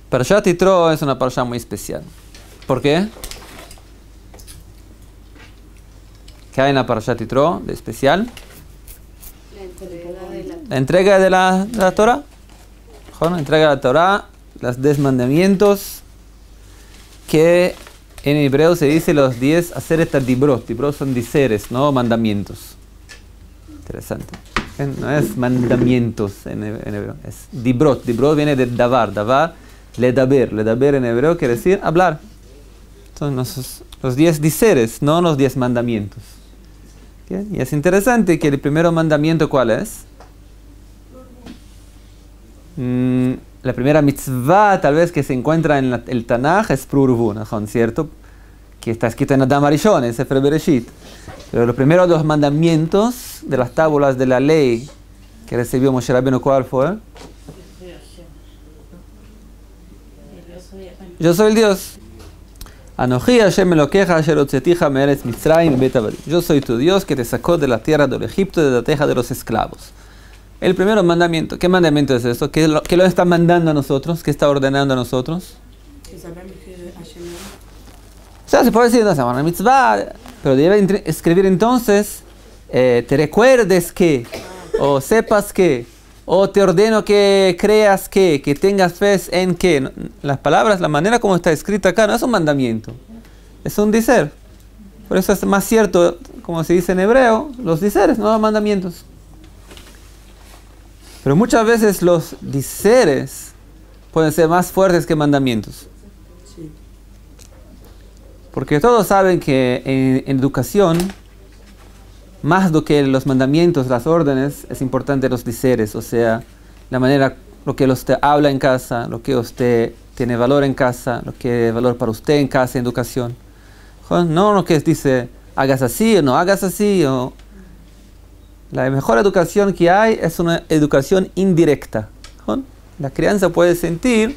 Parashat Yitro es una parasha muy especial. ¿Por qué? ¿Qué hay en la Parashat Yitro de especial? La entrega de la Torah. La entrega de la Torah, los 10 mandamientos, que en hebreo se dice los 10 aseret dibrot. Dibrot son diseres, no mandamientos. Interesante. No es mandamientos en hebreo, es dibrot. Dibrot viene de davar. Davar, ledaber. Ledaber en hebreo quiere decir hablar. Entonces, los 10 diseres, no los 10 mandamientos. ¿Bien? Y es interesante que el primer mandamiento, ¿cuál es? La primera mitzvah, tal vez, que se encuentra en el Tanaj es Prurvu, ¿cierto? Que está escrito en Adam Arishon, en Sefer Bereshit. Pero los primeros 2 mandamientos de las tábulas de la ley que recibió Moshe Rabbeinu, ¿cuál fue? Yo soy el Dios. Anoji Hashem Elokeja asher hotzeticha me'eretz Mitzrayim מבית עבדים. Yo soy tu Dios que te sacó de la tierra del Egipto, de la tierra de los esclavos. El primer mandamiento. ¿Qué mandamiento es esto? ¿Qué lo está mandando a nosotros? ¿Qué está ordenando a nosotros? O sea, se puede decir, no es una mitzvah, pero debe escribir entonces, te recuerdes que, o sepas que, o te ordeno que creas que tengas fe en que. Las palabras, la manera como está escrita acá, no es un mandamiento, es un diser. Por eso es más cierto, como se dice en hebreo, los diseres, no los mandamientos. Pero muchas veces los diseres pueden ser más fuertes que mandamientos. Sí. Porque todos saben que en educación, más do que los mandamientos, las órdenes, es importante los diseres, o sea, la manera, lo que usted habla en casa, lo que usted tiene valor en casa, lo que es valor para usted en casa, en educación. No lo que dice, hagas así o no hagas así, o... La mejor educación que hay es una educación indirecta. La crianza puede sentir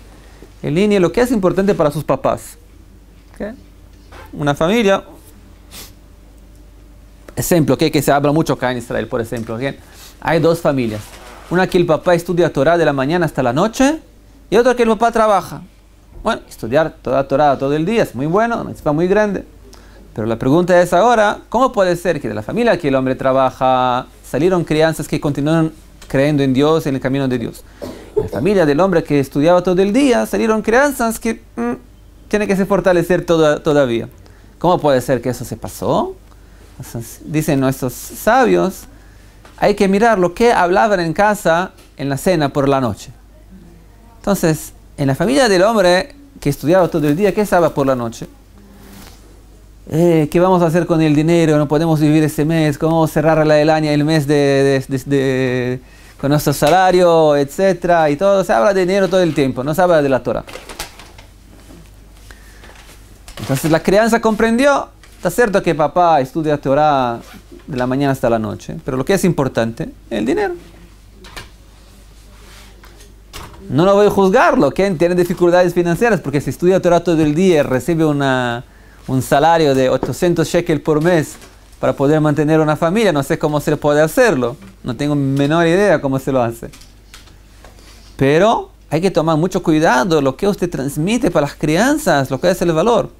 en línea lo que es importante para sus papás. ¿Okay? Una familia, ejemplo, que se habla mucho acá en Israel, por ejemplo. ¿Okay? Hay 2 familias. Una que el papá estudia Torah de la mañana hasta la noche y otra que el papá trabaja. Bueno, estudiar toda Torah todo el día es muy bueno, una mitzvah muy grande. Pero la pregunta es ahora, ¿cómo puede ser que de la familia que el hombre trabaja salieron crianzas que continuaron creyendo en Dios, en el camino de Dios? En la familia del hombre que estudiaba todo el día salieron crianzas que tienen que se fortalecer todavía. ¿Cómo puede ser que eso se pasó? Entonces, dicen nuestros sabios, hay que mirar lo que hablaban en casa en la cena por la noche. Entonces, en la familia del hombre que estudiaba todo el día, ¿qué estaba por la noche? ¿Qué vamos a hacer con el dinero? No podemos vivir ese mes. ¿Cómo vamos a cerrar el año, el mes con nuestro salario, etcétera? Y todo. Se habla de dinero todo el tiempo. No se habla de la Torah. Entonces la crianza comprendió. Está cierto que papá estudia Torah de la mañana hasta la noche. Pero lo que es importante, el dinero. No lo voy a juzgarlo. ¿Quién tiene dificultades financieras? Porque si estudia Torah todo el día y recibe un salario de 800 shekels por mes para poder mantener una familia, no sé cómo se puede hacerlo, no tengo menor idea cómo se lo hace. Pero hay que tomar mucho cuidado lo que usted transmite para las crianzas, lo que es el valor.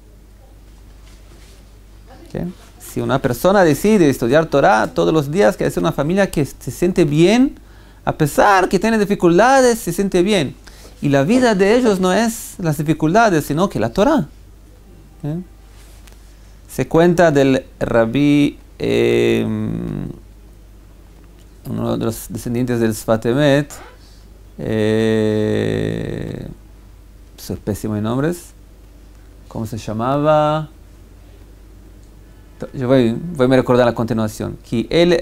¿Okay? Si una persona decide estudiar Torah todos los días, que es una familia que se siente bien, a pesar que tiene dificultades, se siente bien. Y la vida de ellos no es las dificultades, sino que la Torah. ¿Okay? Se cuenta del rabí, uno de los descendientes del Sfat Emet, soy pésimo en nombres, ¿cómo se llamaba? Yo voy a recordar a continuación, que él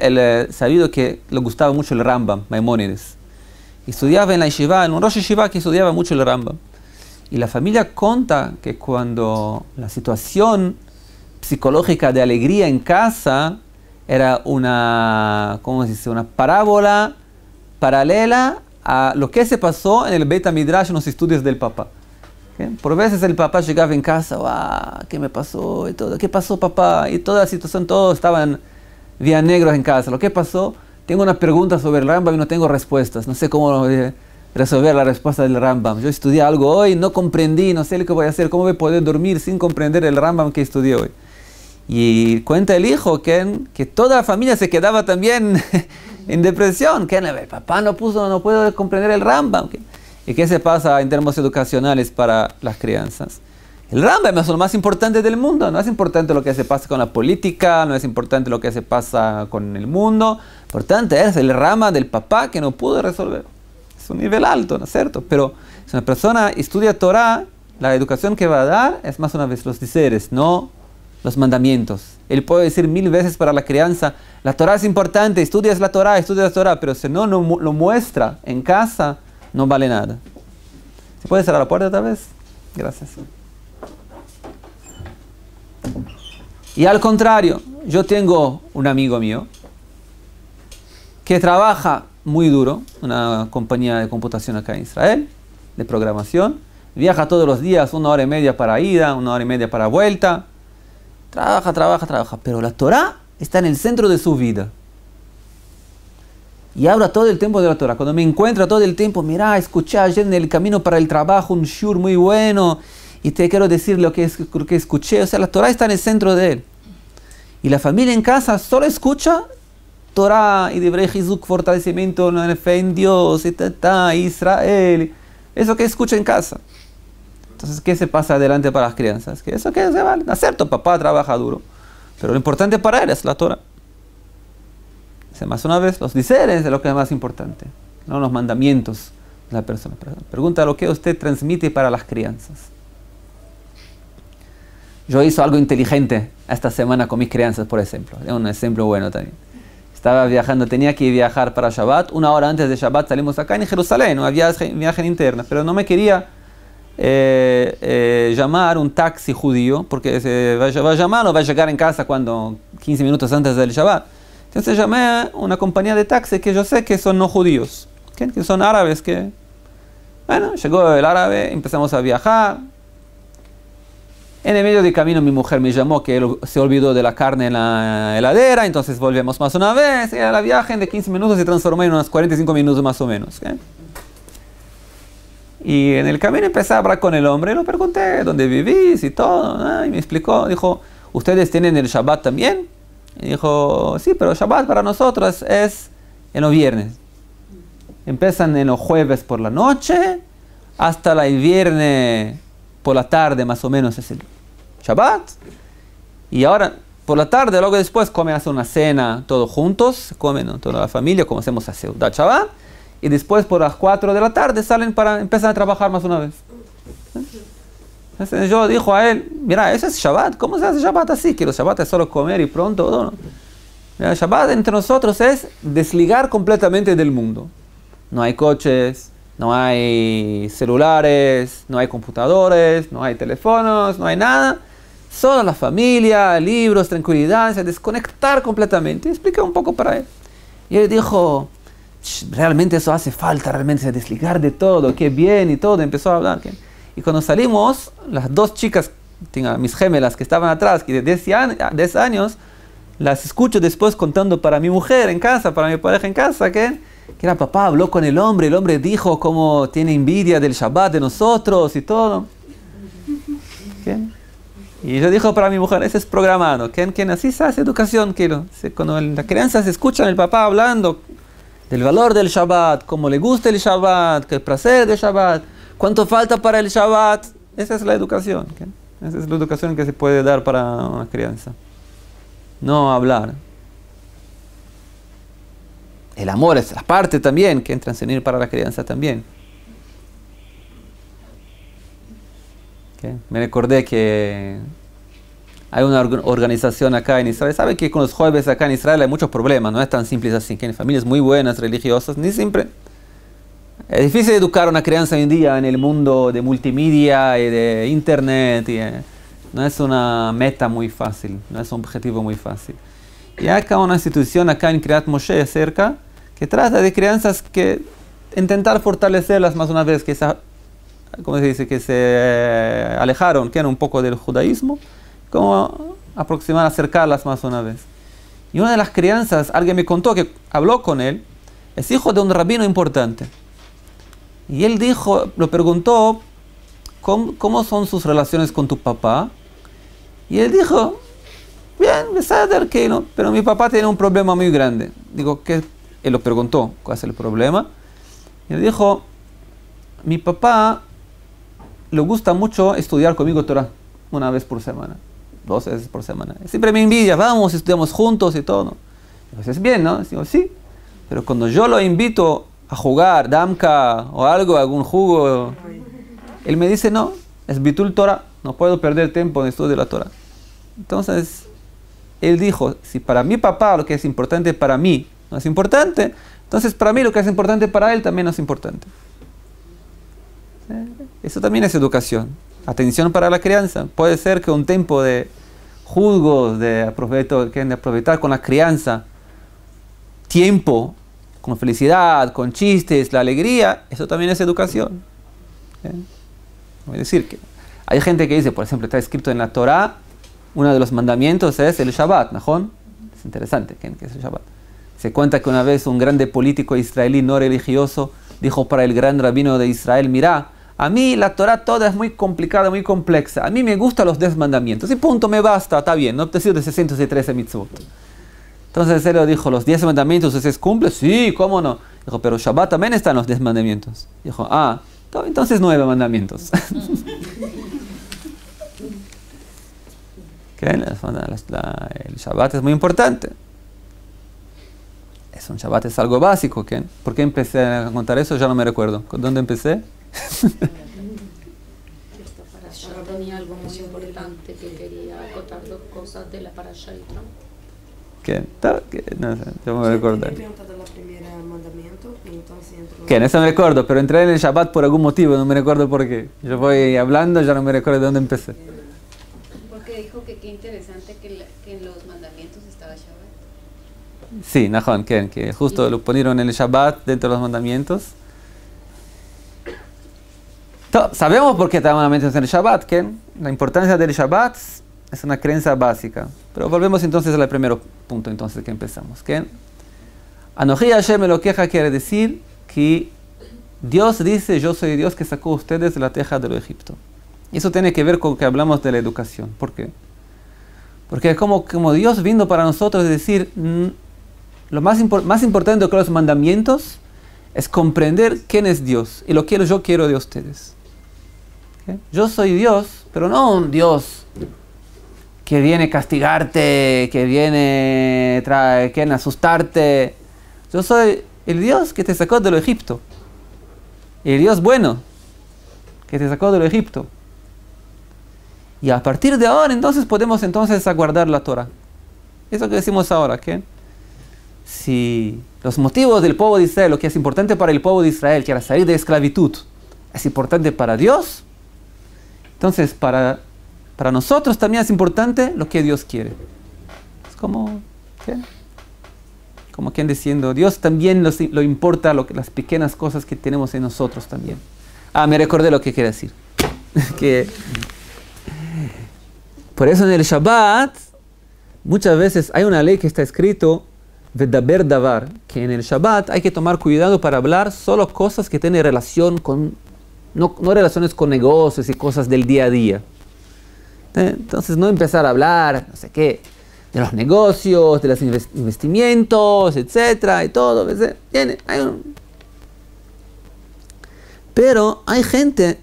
sabido que le gustaba mucho el Rambam, Maimónides, y estudiaba en la yeshiva, en un Rosh Yeshiva que estudiaba mucho el Rambam. Y la familia cuenta que cuando la situación psicológica de alegría en casa era una parábola paralela a lo que se pasó en el Beit HaMidrash en los estudios del papá. ¿Okay? Por veces el papá llegaba en casa, ¿qué me pasó? Y todo, ¿qué pasó, papá? Y toda la situación, todos estaban bien negros en casa. ¿Lo que pasó? Tengo una pregunta sobre el Rambam y no tengo respuestas. No sé cómo resolver la respuesta del Rambam. Yo estudié algo hoy, no comprendí, no sé lo que voy a hacer, cómo voy a poder dormir sin comprender el Rambam que estudié hoy. Y cuenta el hijo que toda la familia se quedaba también en depresión, que el papá no puede comprender el Rambam. ¿Y qué se pasa en términos educacionales para las crianzas? El Rambam es lo más importante del mundo, no es importante lo que se pasa con la política, no es importante lo que se pasa con el mundo, importante es el Rambam del papá que no pudo resolver. Es un nivel alto, ¿no es cierto? Pero si una persona estudia Torah, la educación que va a dar es más una vez los diseres, no los mandamientos. Él puede decir 1000 veces para la crianza, la Torah es importante, estudias la Torah, pero si no lo muestra en casa, no vale nada. ¿Se puede cerrar la puerta otra vez? Gracias. Y al contrario, yo tengo un amigo mío que trabaja muy duro, una compañía de computación acá en Israel, de programación, viaja todos los días, 1 hora y media para ida, 1 hora y media para vuelta, trabaja, pero la Torah está en el centro de su vida. Y habla todo el tiempo de la Torah. Cuando me encuentra todo el tiempo, mira, escuché ayer en el camino para el trabajo un shiur muy bueno, y te quiero decir lo que escuché. O sea, la Torah está en el centro de él. Y la familia en casa solo escucha Torah y Divrei Chizuk, fortalecimiento, la fe en Dios, Israel. Eso que escucha en casa. Entonces, ¿qué se pasa adelante para las crianzas? Que eso que se vale. Es cierto, papá trabaja duro, pero lo importante para él es la Torah. Más una vez, los diseres es lo que es más importante, no los mandamientos de la persona. Pregunta lo que usted transmite para las crianzas. Yo hice algo inteligente esta semana con mis crianzas, por ejemplo. Es un ejemplo bueno también. Estaba viajando, tenía que viajar para Shabbat. 1 hora antes de Shabbat salimos acá en Jerusalén, un viaje interno, pero no me quería llamar un taxi judío, porque se va a llamar o va a llegar en casa cuando 15 minutos antes del Shabbat. Entonces llamé a una compañía de taxi que yo sé que son no judíos, que son árabes. Bueno, llegó el árabe, empezamos a viajar. En el medio del camino mi mujer me llamó que él se olvidó de la carne en la heladera, entonces volvemos más una vez. Y el viaje de 15 minutos se transformó en unos 45 minutos más o menos. Y en el camino empecé a hablar con el hombre, lo pregunté dónde vivís y todo, y me explicó, dijo, ¿ustedes tienen el Shabbat también? Y dijo, sí, pero Shabbat para nosotros es en los viernes. Empiezan en los jueves por la noche hasta el viernes por la tarde, más o menos es el Shabbat. Y ahora por la tarde, luego después comen, hacen una cena todos juntos, comen, ¿no?, toda la familia, como hacemos a Seudat Shabbat. Y después por las 4 de la tarde salen para empezar a trabajar más una vez. Entonces yo dijo a él, mira, ese es Shabbat. ¿Cómo se hace Shabbat así? Que los Shabbat es solo comer y pronto. No. Mira, Shabbat entre nosotros es desligar completamente del mundo. No hay coches, no hay celulares, no hay computadores, no hay teléfonos, no hay nada. Solo la familia, libros, tranquilidad, se desconectar completamente. Y expliqué un poco para él. Y él dijo, realmente eso hace falta, realmente se desligar de todo, qué bien y todo. Empezó a hablar. Y cuando salimos, las 2 chicas, mis gemelas que estaban atrás, que de 10 años, las escucho después contando para mi mujer en casa, para mi pareja en casa, que era papá, habló con el hombre dijo cómo tiene envidia del Shabbat de nosotros y todo. Y yo dijo para mi mujer, ese es programado, que así se hace educación, cuando la crianza se escucha el papá hablando del valor del Shabbat, cómo le gusta el Shabbat, que el placer del Shabbat, cuánto falta para el Shabbat. Esa es la educación. Esa es la educación que se puede dar para una crianza. No hablar. El amor es la parte también que entra en servir para la crianza también. Me recordé que hay una organización acá en Israel. Sabe que con los jueves acá en Israel hay muchos problemas. No es tan simple así. Que hay familias muy buenas, religiosas, ni siempre. Es difícil educar a una crianza hoy en día en el mundo de multimedia y de internet. No es una meta muy fácil, no es un objetivo muy fácil. Y hay acá una institución acá en Kiryat Moshe cerca que trata de crianzas que intentar fortalecerlas más una vez que se alejaron, que eran un poco del judaísmo, como aproximar, acercarlas más una vez. Y una de las crianzas, alguien me contó que habló con él, es hijo de un rabino importante. Y él dijo, lo preguntó, ¿cómo son sus relaciones con tu papá? Y él dijo, bien, que no, pero mi papá tiene un problema muy grande. Digo, ¿qué? Él lo preguntó, ¿cuál es el problema? Y él dijo, mi papá le gusta mucho estudiar conmigo Torah, una vez por semana, 2 veces por semana. Siempre me envidia, vamos, estudiamos juntos y todo, ¿no? Pues es bien, ¿no? Digo, sí, pero cuando yo lo invito a jugar damka o algo, algún jugo, él me dice, no, es bitul Torah, no puedo perder tiempo en el estudio de la Torah. Entonces, él dijo, si para mi papá lo que es importante para mí no es importante, entonces para mí lo que es importante para él también no es importante. Eso también es educación. Atención para la crianza. Puede ser que un tiempo de jugos, de aprovechar con la crianza, tiempo, con felicidad, con chistes, la alegría, eso también es educación. Voy a decir que hay gente que dice, por ejemplo, está escrito en la Torah, uno de los mandamientos es el Shabbat, ¿no? Es interesante, ¿qué es el Shabbat? Se cuenta que una vez un grande político israelí no religioso dijo para el gran rabino de Israel, mira, a mí la Torah toda es muy complicada, muy compleja, a mí me gustan los 10 mandamientos, y punto, me basta, está bien, no te sirve de 613 mitzvot. Entonces él le dijo, ¿los 10 mandamientos ustedes cumplen? Sí, ¿cómo no? Dijo, pero Shabbat también están los 10 mandamientos. Dijo, entonces 9 mandamientos. El Shabbat es muy importante. Un Shabbat es algo básico. ¿Por qué empecé a contar eso? Ya no me recuerdo. ¿Dónde empecé? Esta parasha tenía algo muy importante que quería acotar 2 cosas de la parasha y Trump. No sé, yo me recuerdo. Eso me recuerdo, pero entré en el Shabbat por algún motivo, no me recuerdo por qué. Yo voy hablando, ya no me recuerdo de dónde empecé. Porque dijo que qué interesante que en los mandamientos estaba Shabbat. Sí, Nahon, que justo lo pusieron en el Shabbat dentro de los mandamientos. Sabemos por qué estaban los mandamientos en el Shabbat, la importancia del Shabbat es una creencia básica. Pero volvemos entonces al primer punto entonces que empezamos. Anoji Hashem Elokeja quiere decir que Dios dice, yo soy Dios que sacó a ustedes de la tierra de Egipto. Y eso tiene que ver con que hablamos de la educación. ¿Por qué? Porque como Dios vino para nosotros es decir, lo más importante que los mandamientos es comprender quién es Dios y lo que yo quiero de ustedes. Yo soy Dios, pero no un Dios que viene a castigarte, que viene a asustarte. Yo soy el Dios que te sacó del Egipto. El Dios bueno que te sacó del Egipto. Y a partir de ahora entonces podemos aguardar la Torah. Eso que decimos ahora, si los motivos del pueblo de Israel, lo que es importante para el pueblo de Israel, que era salir de esclavitud, es importante para Dios, entonces para nosotros también es importante lo que Dios quiere. Es como quien diciendo, Dios también lo importa las pequeñas cosas que tenemos en nosotros también. Me recordé lo que quería decir. Por eso en el Shabbat, muchas veces hay una ley que está escrito, Vedaber Davar, que en el Shabbat hay que tomar cuidado para hablar solo cosas que tienen relación con, no relaciones con negocios y cosas del día a día. Entonces no empezar a hablar, no sé qué, de los negocios, de los investimientos, etcétera, y todo. Pero hay gente,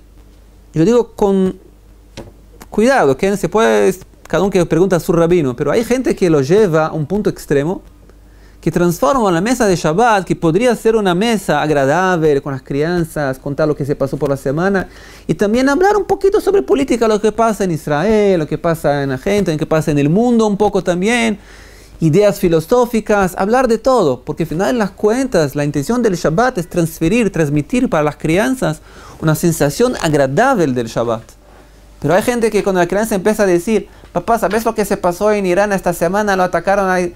yo digo con cuidado, que se puede, cada uno que pregunta a su rabino, pero hay gente que lo lleva a un punto extremo, que transforma la mesa de Shabbat, que podría ser una mesa agradable con las crianzas, contar lo que se pasó por la semana, y también hablar un poquito sobre política, lo que pasa en Israel, lo que pasa en la gente, lo que pasa en el mundo un poco también, ideas filosóficas, hablar de todo, porque al final en las cuentas la intención del Shabbat es transmitir para las crianzas una sensación agradable del Shabbat. Pero hay gente que cuando la crianza empieza a decir, papá, ¿sabes lo que se pasó en Irán esta semana? Lo atacaron ahí.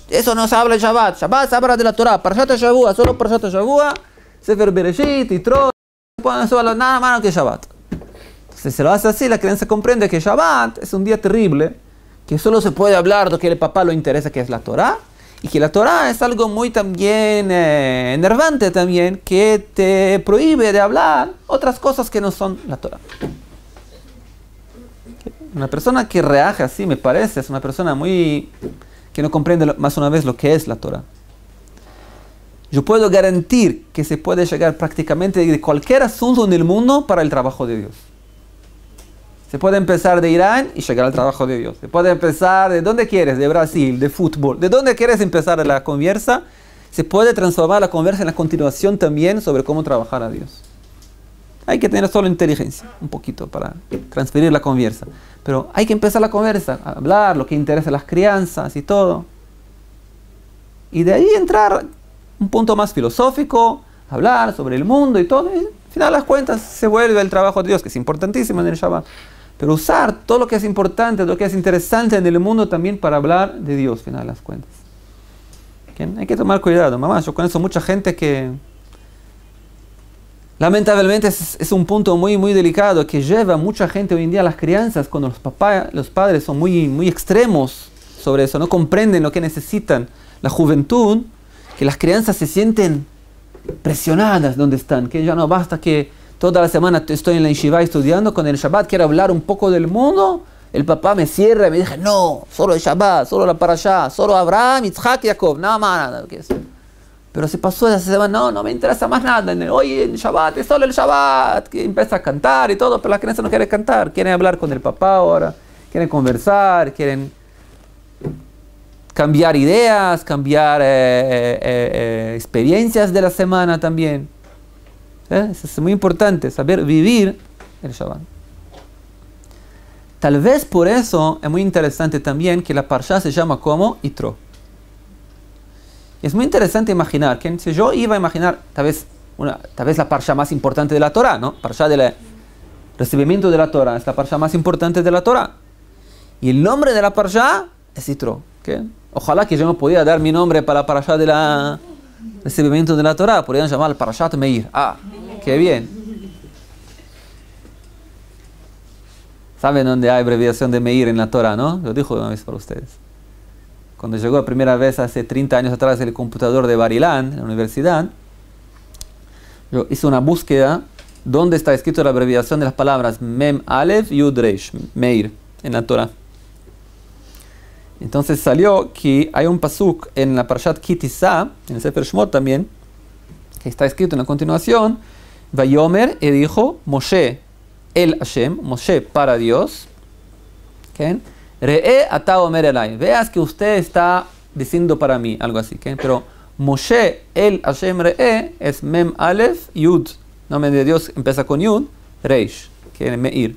Eso no se habla de Shabbat. Shabbat se habla de la Torah. Parashat Shavua, solo Parashat Shavua, Sefer Bereshit, Yitro, no pueden hablar nada más que Shabbat. Entonces se lo hace así, la crianza comprende que Shabbat es un día terrible, que solo se puede hablar de lo que el papá lo interesa, que es la Torah, Y que la Torah es algo muy también enervante también, que te prohíbe de hablar otras cosas que no son la Torah. Una persona que reaje así, me parece, es una persona muy que no comprende más una vez lo que es la Torah. Yo puedo garantir que se puede llegar prácticamente de cualquier asunto en el mundo para el trabajo de Dios. Se puede empezar de Irán y llegar al trabajo de Dios. Se puede empezar de donde quieres, de Brasil, de fútbol, de donde quieres empezar la conversa. Se puede transformar la conversa en la continuación también sobre cómo trabajar a Dios. Hay que tener solo inteligencia, un poquito, para transferir la conversa. Pero hay que empezar la conversa, a hablar lo que interesa a las crianzas y todo. Y de ahí entrar un punto más filosófico, hablar sobre el mundo y todo. Y al final de las cuentas se vuelve el trabajo de Dios, que es importantísimo en el Shabbat. Pero usar todo lo que es importante, todo lo que es interesante en el mundo también para hablar de Dios, al final de las cuentas. ¿Bien? Hay que tomar cuidado, mamá. Yo conozco mucha gente que lamentablemente es un punto muy, muy delicado que lleva mucha gente hoy en día a las crianzas cuando los padres son muy, muy extremos sobre eso, no comprenden lo que necesitan la juventud, que las crianzas se sienten presionadas donde están, que ya no basta que toda la semana estoy en la yeshiva estudiando, con el Shabbat quiero hablar un poco del mundo, el papá me cierra y me dice, no, solo el Shabbat, solo la parashá, solo Abraham, Yitzhak y Jacob, nada más, nada. Pero se pasó esa semana, no me interesa más nada, hoy el Shabbat, es solo el Shabbat, que empieza a cantar y todo, pero la crianza no quiere cantar, quieren hablar con el papá ahora, quieren conversar, quieren cambiar ideas, cambiar experiencias de la semana también. Eso es muy importante, saber vivir el Shabbat. Tal vez por eso es muy interesante también que la Parshá se llama como Yitro. Es muy interesante imaginar que si yo iba a imaginar tal vez la Parshá más importante de la Torah, ¿no? Parshá del recibimiento de la Torah es la Parshá más importante de la Torah. Y el nombre de la Parshá es Yitro. ¿Okay? Ojalá que yo no pudiera dar mi nombre para la Parashá del recibimiento de la Torah. Podrían llamar Parashat Meir. Ah, qué bien. ¿Saben dónde hay abreviación de Meir en la Torah, no? Lo dijo una vez para ustedes. Cuando llegó la primera vez hace 30 años atrás el computador de Bar-Ilan, en la universidad, yo hice una búsqueda donde está escrito la abreviación de las palabras Mem Aleph Yud Reish, Meir, en la Torah. Entonces salió que hay un pasuk en la Parashat Ki Tisa, en el Sefer Shmot también, que está escrito en la continuación, Vayomer, y dijo, Moshe el Hashem, Moshe para Dios, ¿okay? Re'e ata omer elai, veas que usted está diciendo para mí, algo así, ¿okay? Pero Moshe el Hashem Re'e es Mem Aleph Yud, nombre de Dios empieza con Yud, Reish, que es Meir.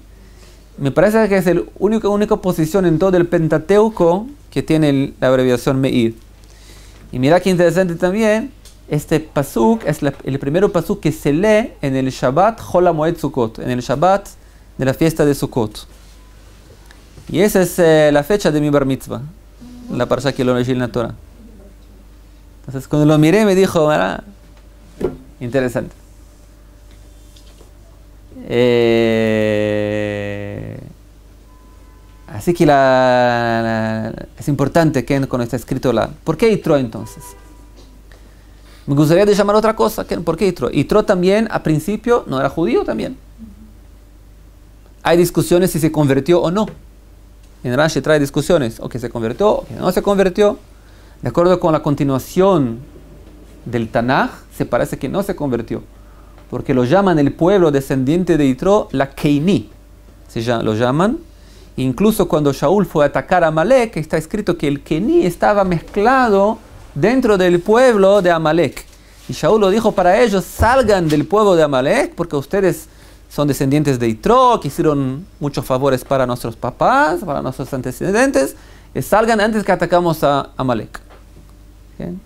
Me parece que es la única posición en todo el Pentateuco que tiene la abreviación Meir. Y mira qué interesante también, este pasuk es el primer pasuk que se lee en el Shabbat Chol HaMoed Sukkot, en el Shabbat de la fiesta de Sukkot. Y esa es la fecha de mi bar mitzvah, la parasha que lo leí en la Torah. Entonces cuando lo miré me dijo, ah, interesante. Así que es importante que cuando está escrito ¿por qué Yitro entonces? Me gustaría de llamar otra cosa. ¿Por qué Yitro? Yitro también, a principio, no era judío también. Hay discusiones si se convirtió o no. En Rashi trae discusiones, o que se convirtió, o que no se convirtió. De acuerdo con la continuación del Tanaj, se parece que no se convirtió. Porque lo llaman el pueblo descendiente de Yitro, la Keini. Lo llaman. Incluso cuando Shaul fue a atacar a Amalek, está escrito que el Keini estaba mezclado dentro del pueblo de Amalek. Y Shaul lo dijo para ellos, salgan del pueblo de Amalek, porque ustedes son descendientes de Yitro, que hicieron muchos favores para nuestros papás, para nuestros antecedentes, y salgan antes que atacamos a Amalek. ¿Okay?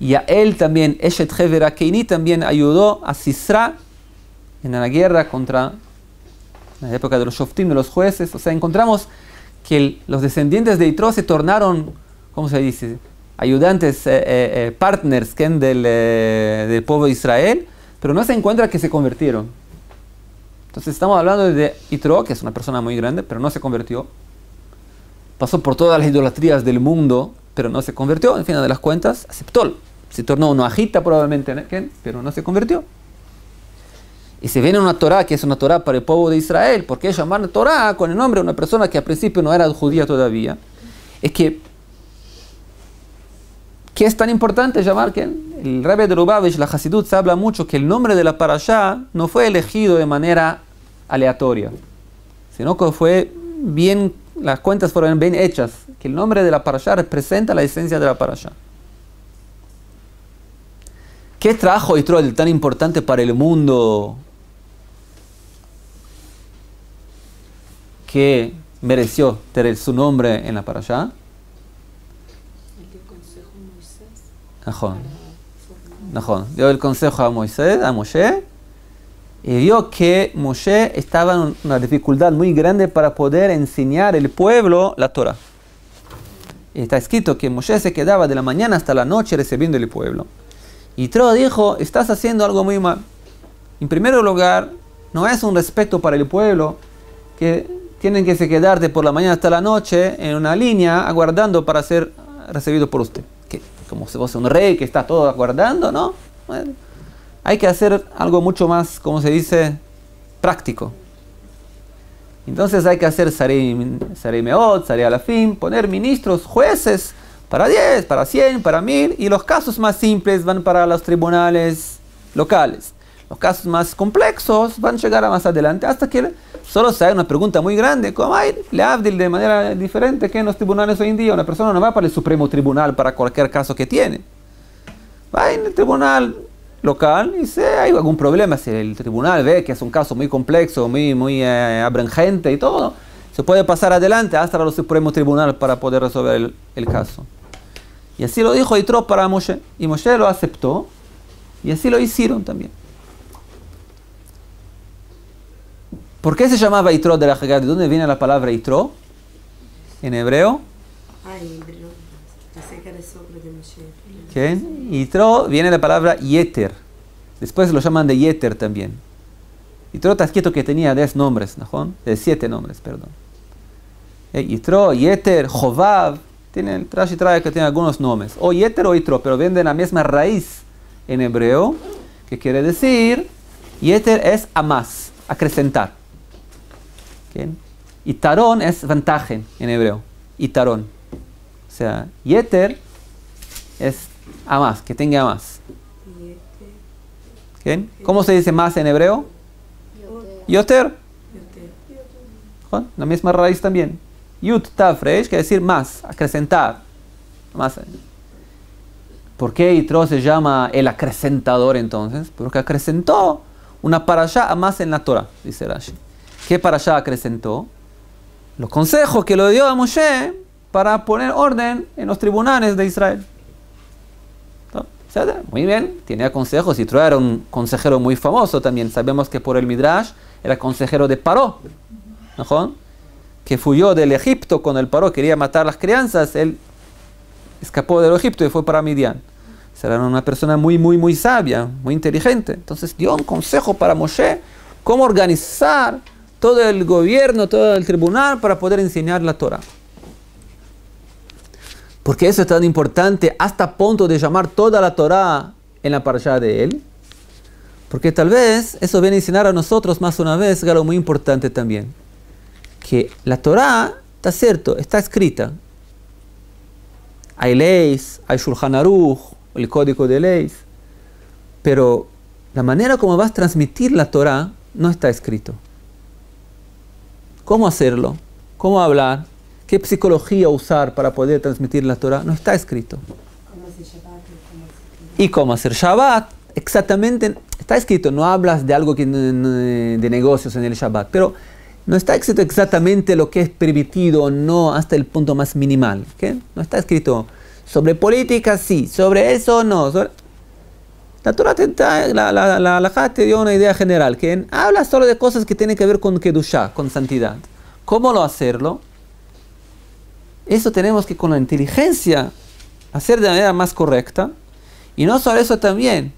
Y a él también, Eshet Hever Keini también ayudó a Sisra en la guerra contra la época de los Shoftim, de los jueces. O sea, encontramos que los descendientes de Yitro se tornaron, ¿cómo se dice? Ayudantes, partners del pueblo de Israel, pero no se encuentra que se convirtieron. Entonces estamos hablando de Yitro, que es una persona muy grande, pero no se convirtió. Pasó por todas las idolatrías del mundo, pero no se convirtió, en fin de las cuentas, aceptó. Se tornó una ajita probablemente, ¿no? Pero no se convirtió. Y si viene una Torá, que es una Torá para el pueblo de Israel, ¿por qué llamar Torá con el nombre de una persona que al principio no era judía todavía? Es que, ¿qué es tan importante llamar? Que el Rebbe de Lubavitch, la Hasidut, se habla mucho que el nombre de la parashá no fue elegido de manera aleatoria, sino que fue bien, las cuentas fueron bien hechas, que el nombre de la parashá representa la esencia de la parashá. ¿Qué trajo Yitro tan importante para el mundo que mereció tener su nombre en la parashá? El consejo de Moisés. Najón. Dio el consejo a Moisés, a Moshe, y vio que Moshe estaba en una dificultad muy grande para poder enseñar al pueblo la Torah. Está escrito que Moshe se quedaba de la mañana hasta la noche recibiendo el pueblo. Y Yitro dijo, estás haciendo algo muy mal. En primer lugar, no es un respeto para el pueblo que tienen que se quedarte por la mañana hasta la noche en una línea aguardando para ser recibido por usted. Que como si fuese un rey que está todo aguardando, ¿no? Bueno, hay que hacer algo mucho más, como se dice, práctico. Entonces hay que hacer Sarei Meot, Sarei Alafim, poner ministros, jueces, para 10, para 100, para 1000, y los casos más simples van para los tribunales locales. Los casos más complejos van a llegar a más adelante, hasta que solo se haga una pregunta muy grande, como hay leavdil de manera diferente que en los tribunales hoy en día. Una persona no va para el Supremo Tribunal para cualquier caso que tiene. Va en el tribunal local y si hay algún problema, si el tribunal ve que es un caso muy complejo, muy abrangente y todo, se puede pasar adelante hasta el Supremo Tribunal para poder resolver el caso. Y así lo dijo Yitro para Moshe. Y Moshe lo aceptó. Y así lo hicieron también. ¿Por qué se llamaba Yitro de la Haggadah? ¿De dónde viene la palabra Yitro? En hebreo. ¿Quién? Yitro viene de la palabra Yeter. Después lo llaman de Yeter también. Yitro está escrito que tenía 10 nombres, ¿no? 7 nombres, perdón. Yitro, Yeter, Jovav. El Rashi trae que tiene algunos nombres, o Yeter o Yitro, pero vienen de la misma raíz en hebreo, que quiere decir, Yeter es a más, acrecentar. ¿Okay? Y Tarón es ventaja en hebreo, y Tarón. O sea, Yeter es a más, que tenga más. ¿Okay? ¿Cómo se dice más en hebreo? Yoter. La misma raíz también. Yut Tav Reish quiere decir más, acrecentar. Más. ¿Por qué Yitro se llama el acrecentador entonces? Porque acrecentó una parashá a más en la Torah, dice Rashi. ¿Qué parashá acrecentó? Los consejos que le dio a Moshe para poner orden en los tribunales de Israel. Muy bien, tenía consejos. Yitro era un consejero muy famoso también. Sabemos que por el Midrash era consejero de Paró, ¿no? Que huyó del Egipto cuando el Paró quería matar las crianzas. Él escapó del Egipto y fue para Midian. Era una persona muy sabia, muy inteligente. Entonces dio un consejo para Moshe cómo organizar todo el gobierno, todo el tribunal para poder enseñar la Torah. Porque eso es tan importante hasta punto de llamar toda la Torah en la parashá de él. Porque tal vez eso viene a enseñar a nosotros más una vez algo muy importante también. Que la Torah, está cierto, está escrita. Hay leyes, hay Shulchan Aruch, el código de leyes. Pero la manera como vas a transmitir la Torah no está escrito. ¿Cómo hacerlo? ¿Cómo hablar? ¿Qué psicología usar para poder transmitir la Torah? No está escrito. ¿Y cómo hacer Shabbat? Exactamente, está escrito. No hablas de algo de negocios en el Shabbat, pero no está escrito exactamente lo que es permitido o no hasta el punto más minimal. ¿Okay? No está escrito sobre política, sí, sobre eso, no. La Torah la halajá te dio una idea general, que habla solo de cosas que tienen que ver con Kedushá, con santidad. ¿Cómo lo hacerlo? Eso tenemos que con la inteligencia hacer de manera más correcta. Y no solo eso también,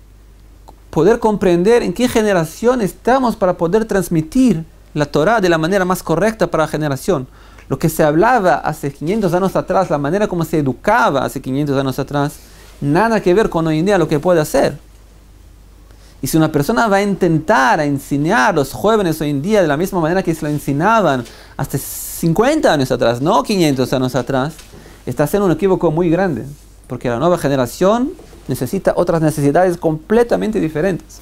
poder comprender en qué generación estamos para poder transmitir la Torah de la manera más correcta para la generación. lo que se hablaba hace 500 años atrás, la manera como se educaba hace 500 años atrás, nada que ver con hoy en día lo que puede hacer. Y si una persona va a intentar enseñar a los jóvenes hoy en día de la misma manera que se lo enseñaban hasta 50 años atrás, no 500 años atrás, está haciendo un equívoco muy grande. Porque la nueva generación necesita otras necesidades completamente diferentes.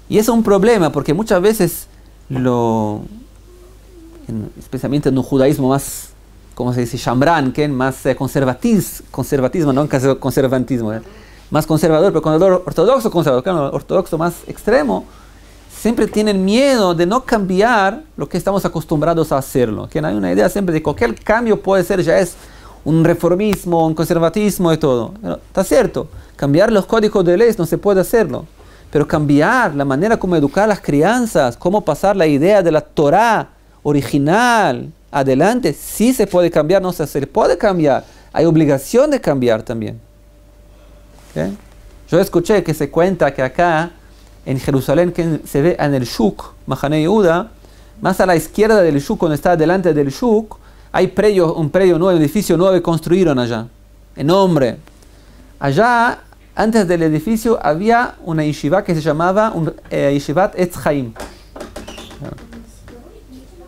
Y eso es un problema, porque muchas veces, especialmente en un judaísmo más, ¿cómo se dice? Shamran, más conservatismo, no conservantismo, más conservador, pero con el ortodoxo conservador, claro, el ortodoxo más extremo, siempre tienen miedo de no cambiar lo que estamos acostumbrados a hacerlo. Que hay una idea siempre de que cualquier cambio puede ser, ya es un reformismo, un conservatismo y todo. Pero, está cierto, cambiar los códigos de leyes no se puede hacerlo. Pero cambiar la manera como educar a las crianzas, cómo pasar la idea de la Torá original adelante, sí se puede cambiar, no se puede cambiar. Hay obligación de cambiar también. ¿Okay? Yo escuché que se cuenta que acá, en Jerusalén, que se ve en el Shuk, Mahane Yehuda, más a la izquierda del Shuk, cuando está delante del Shuk, hay un predio nuevo, un edificio nuevo que construyeron allá, enorme. Allá, antes del edificio, había una yeshiva que se llamaba Yeshivat Etz Chaim.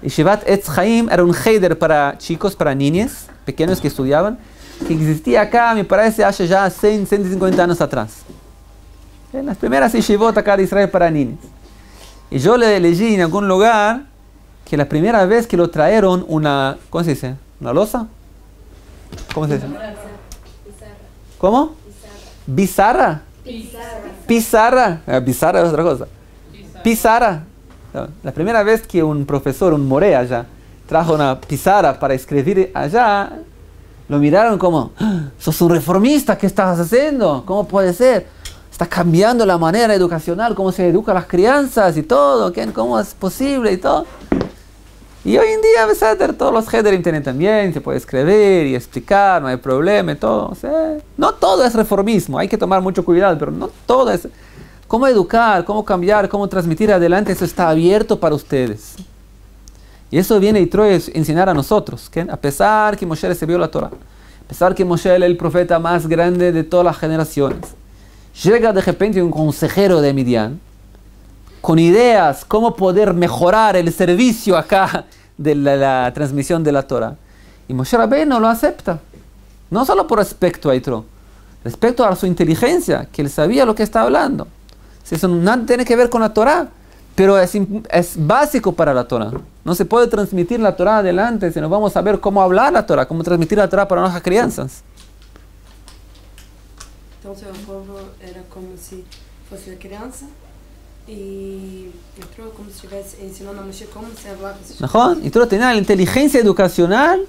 Yeshivat Etz Chaim era un cheder para chicos, para niños pequeños que estudiaban, que existía acá, me parece, hace ya 150 años atrás. En las primeras yeshivot acá de Israel para niños. Y yo leí en algún lugar que la primera vez que lo trajeron una, ¿cómo se dice? ¿Una losa? ¿Cómo se dice? ¿Cómo? ¿Bizarra? Pizarra. Bizarra es otra cosa. Pizarra. La primera vez que un profesor, un moré allá, trajo una pizarra para escribir allá, lo miraron como, sos un reformista, ¿qué estás haciendo? ¿Cómo puede ser? Está cambiando la manera educacional, cómo se educa a las crianzas y todo, ¿cómo es posible y todo? Y hoy en día, Beseder, todos los Hederim tienen también, se puede escribir y explicar, no hay problema y todo. O sea, no todo es reformismo, hay que tomar mucho cuidado, pero no todo es... Cómo educar, cómo cambiar, cómo transmitir adelante, eso está abierto para ustedes. Y eso viene y trae a enseñar a nosotros, ¿okay? A pesar que Moshe recibió la Torah, a pesar que Moshe es el profeta más grande de todas las generaciones, llega de repente un consejero de Midian, con ideas cómo poder mejorar el servicio acá de la transmisión de la Torah. Y Moshe Rabbeinu lo acepta. No solo por respecto a Yitro, respecto a su inteligencia, que él sabía lo que está hablando. Eso nada tiene que ver con la Torah, pero es básico para la Torah. No se puede transmitir la Torah adelante si no vamos a ver cómo hablar la Torah, cómo transmitir la Torah para nuestras crianzas. Entonces el pueblo era como si fuese crianza y entró como si estuviese enseñando a Moshe cómo se hablaba. ¿No? Y tú tenés la inteligencia educacional,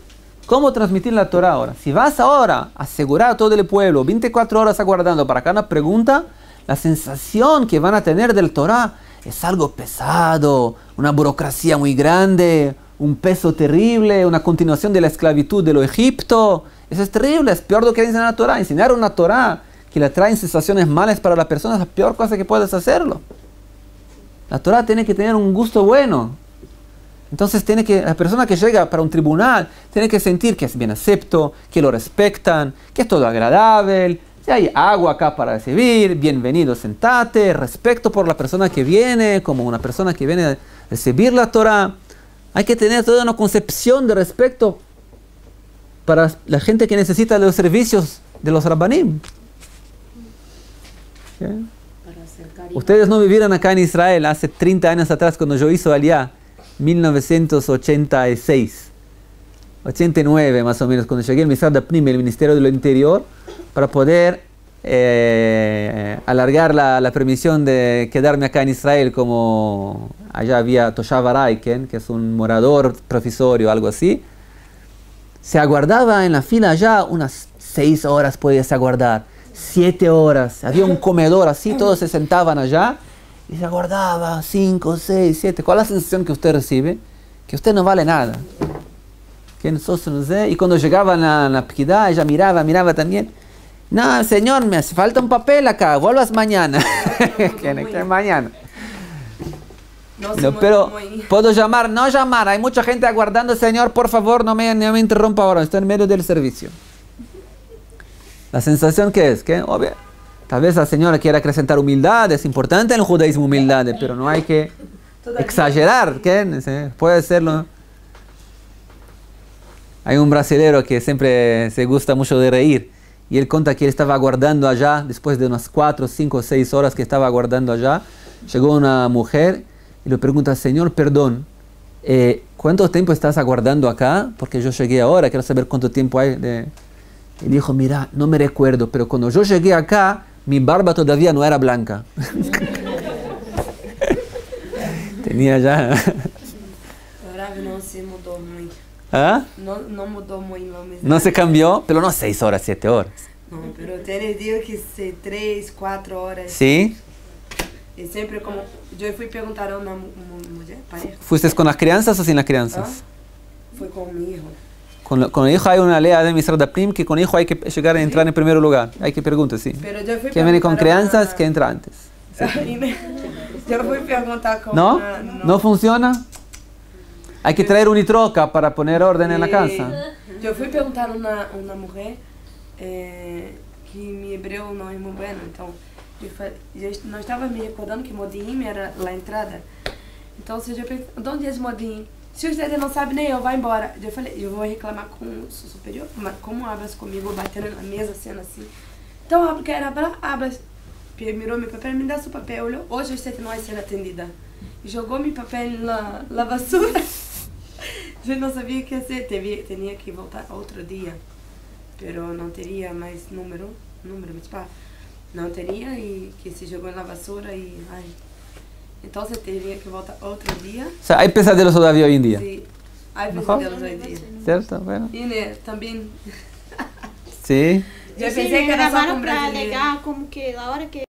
cómo transmitir la Torah ahora. Si vas ahora a asegurar a todo el pueblo 24 horas aguardando para cada pregunta, la sensación que van a tener del Torah es algo pesado, una burocracia muy grande, un peso terrible, una continuación de la esclavitud de lo Egipto. Eso es terrible, es peor lo que enseñar la Torah. Enseñar una Torah que le traen sensaciones malas para la persona es la peor cosa que puedes hacerlo. La Torah tiene que tener un gusto bueno. Entonces la persona que llega para un tribunal tiene que sentir que es bien acepto, que lo respetan, que es todo agradable. Si hay agua acá para recibir, bienvenido, sentate, respeto por la persona que viene, como una persona que viene a recibir la Torah. Hay que tener toda una concepción de respeto para la gente que necesita los servicios de los Rabbanim. ¿Okay? Ustedes no vivieron acá en Israel hace 30 años atrás cuando yo hice Aliyah, 1986, 89 más o menos, cuando llegué al Misad Apnim, el Ministerio de lo Interior, para poder alargar la permisión de quedarme acá en Israel, como allá había Toshav Aray, que es un morador provisorio, algo así. Se aguardaba en la fila allá unas 6 horas, podías aguardar, 7 horas. Había un comedor así, todos se sentaban allá y se aguardaba 5, 6, 7. ¿Cuál es la sensación que usted recibe? Que usted no vale nada. Y cuando llegaban a la pquidá, ella miraba también. No, señor, me hace falta un papel acá, vuelvas mañana. ¿Qué mañana? No, No, pero puedo llamar, no llamar. Hay mucha gente aguardando, Señor, por favor, no me interrumpa ahora. Estoy en medio del servicio. La sensación que es, que obvio, tal vez la señora quiera acrecentar humildad. Es importante en el judaísmo humildad, pero no hay que exagerar. ¿Qué? Puede serlo. Hay un brasilero que siempre se gusta mucho de reír. Y él cuenta que él estaba aguardando allá, después de unas 4, 5, 6 horas que estaba aguardando allá. Llegó una mujer y le pregunta, Señor, perdón, ¿cuánto tiempo estás aguardando acá? Porque yo llegué ahora, quiero saber cuánto tiempo hay. Y dijo, mira, no me recuerdo, pero cuando yo llegué acá, mi barba todavía no era blanca. Tenía ya... Ahora no se mudó muy. ¿Ah? No mudó muy lo mismo. No se cambió, pero no 6 horas, 7 horas. No, pero tiene días que se 3, 4 horas. ¿Sí? Y siempre como... Yo fui preguntar a una mujer, pareja. ¿Fuiste con las crianzas o sin las crianzas? ¿Ah? Fue con mi hijo. Con el hijo hay una ley de Misrad Prim que con el hijo hay que llegar a entrar en primer lugar. Hay que preguntar, sí. Pero yo fui ¿Quién viene con crianzas? Una... Que entra antes. Sí. Yo fui preguntar con ¿No? una... ¿No funciona? Hay que traer unitroca para poner orden en la casa. Yo fui preguntar a una mujer que mi hebreo no es muy bueno, entonces yo no estaba me recordando que Modim era la entrada. Entonces eu perguntei, onde é Modim? Se você não sabe nem eu, vai embora. Eu falei, eu vou reclamar com o superior, mas como hablas comigo, batendo na mesa, sendo assim. Então, eu quero hablas. Mirou meu papel, me dá seu papel. Olhou, hoje você não vai ser atendida. E jogou meu papel na vassoura. Eu não sabia o que fazer, tinha que voltar outro dia. Pero não teria mais número, tipo, não teria e que se jogou na vassoura e... Ai. Então você teria que voltar outro dia. O sea, hay pesadelos todavía hoy en día. Sí, hay pesadelos hoy en día. ¿Cierto? Bueno. Y también... Sí. Yo Sí, pensé me que era só llamaron con para brasileños. alegar como que la hora que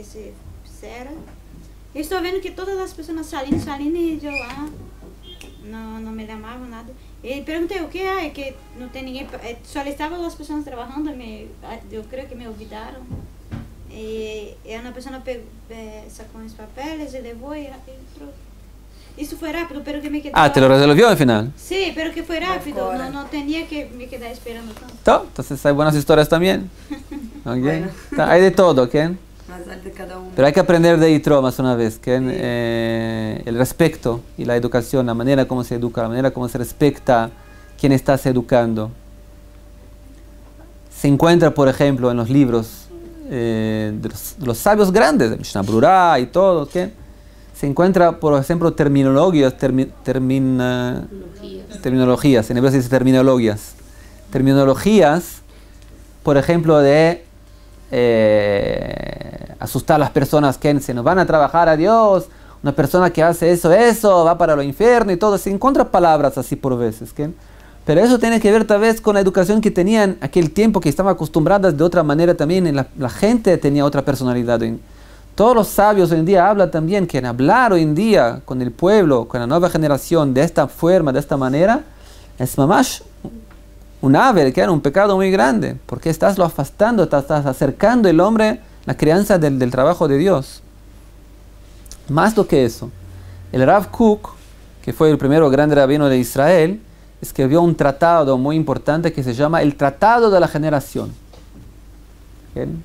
se fizeram. Eu estou vendo que todas as pessoas salindo e eu lá não me chamavam nada. E perguntei o que é, que não tem ninguém, só estavam as pessoas trabalhando, eu creio que me olvidaram. E uma pessoa sacou os papéis e levou e entrou. Isso foi rápido, pero que me quedaba... Ah, ¿te lo resolvió al final? Sí, pero que fue rápido, no tenía que me quedar esperando tanto. ¿Todo? Entonces hay buenas historias también. Okay. Bueno. Hay de todo, ¿qué? Mas de cada uno. Pero hay que aprender de Yitro más una vez, que el respeto y la educación, la manera como se educa, la manera como se respecta quien estás educando. Se encuentra, por ejemplo, en los libros de los sabios grandes, de Mishnah Brura y todo, ¿qué? Se encuentra, por ejemplo, terminologías, terminologías, en hebreo se dice terminologías. Terminologías, por ejemplo, de asustar a las personas que se nos van a trabajar a Dios, una persona que hace eso, va para lo infierno y todo. Se encuentran palabras así por veces, ¿qué? Pero eso tiene que ver tal vez con la educación que tenían aquel tiempo, que estaban acostumbradas de otra manera también. La gente tenía otra personalidad. Todos los sabios hoy en día hablan también que en hablar hoy en día con el pueblo, con la nueva generación de esta forma, de esta manera, es mamash un ave, que era un pecado muy grande, porque estás lo afastando, estás acercando el hombre, la crianza del trabajo de Dios. Más do que eso, el Rav Kook, que fue el primero grande rabino de Israel, escribió un tratado muy importante que se llama el Tratado de la Generación. ¿Bien?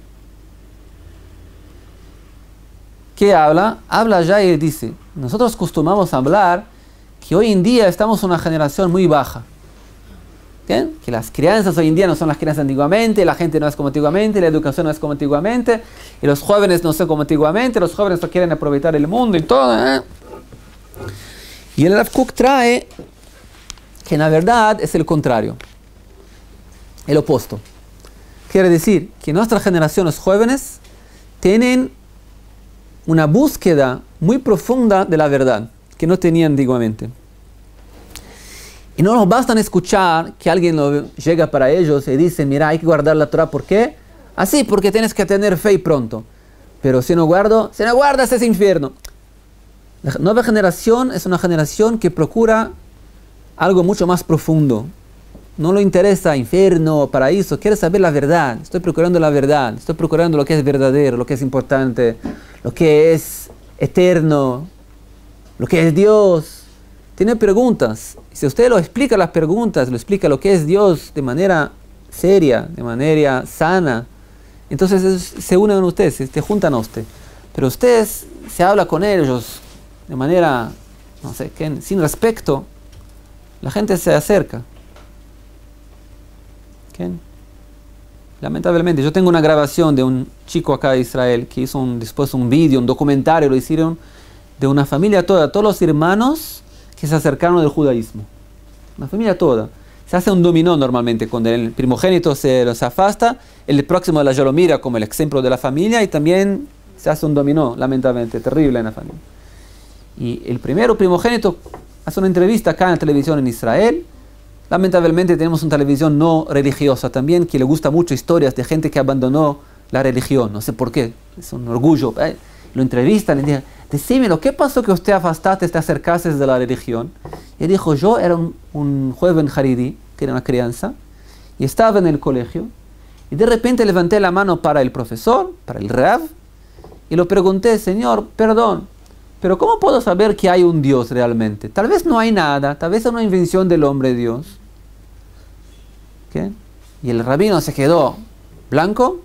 ¿Qué habla? Habla ya y dice, nosotros acostumbramos a hablar que hoy en día estamos en una generación muy baja. ¿Bien? Que las crianzas hoy en día no son las crianzas antiguamente, la gente no es como antiguamente, la educación no es como antiguamente, y los jóvenes no son como antiguamente, los jóvenes no quieren aprovechar el mundo y todo. ¿Eh? Y el Rav Kook trae que en la verdad es el contrario, el opuesto. Quiere decir que nuestras generaciones jóvenes tienen una búsqueda muy profunda de la verdad que no tenían antiguamente. Y no nos bastan escuchar que alguien llega para ellos y dice, mira, hay que guardar la Torah. ¿Por qué? Así, porque tienes que tener fe y pronto. Pero si no guardas es infierno. La nueva generación es una generación que procura algo mucho más profundo, no le interesa infierno, paraíso, quiere saber la verdad. Estoy procurando la verdad, estoy procurando lo que es verdadero, lo que es importante, lo que es eterno, lo que es Dios. Tiene preguntas. Si usted lo explica las preguntas, lo explica lo que es Dios de manera seria, de manera sana, entonces se unen a usted, se juntan a usted. Pero usted se habla con ellos de manera, no sé, sin respeto, la gente se acerca. Lamentablemente, yo tengo una grabación de un chico acá de Israel que hizo después un vídeo, un documentario, lo hicieron de una familia toda, todos los hermanos que se acercaron del judaísmo. Una familia toda. Se hace un dominó normalmente, cuando el primogénito se afasta, el próximo ya lo mira como el ejemplo de la familia y también se hace un dominó, lamentablemente, terrible en la familia. Y el primero primogénito hace una entrevista acá en la televisión en Israel. Lamentablemente tenemos una televisión no religiosa también, que le gusta mucho historias de gente que abandonó la religión. No sé por qué, es un orgullo. Lo entrevistan, le dicen, decímelo, ¿qué pasó que usted afastaste, te acercaste de la religión? Y él dijo, yo era un joven haridí, que era una crianza, y estaba en el colegio, y de repente levanté la mano para el profesor, para el Rav, y lo pregunté, Señor, perdón, pero ¿cómo puedo saber que hay un Dios realmente? Tal vez no hay nada, tal vez es una invención del hombre Dios. ¿Qué? Y el rabino se quedó blanco,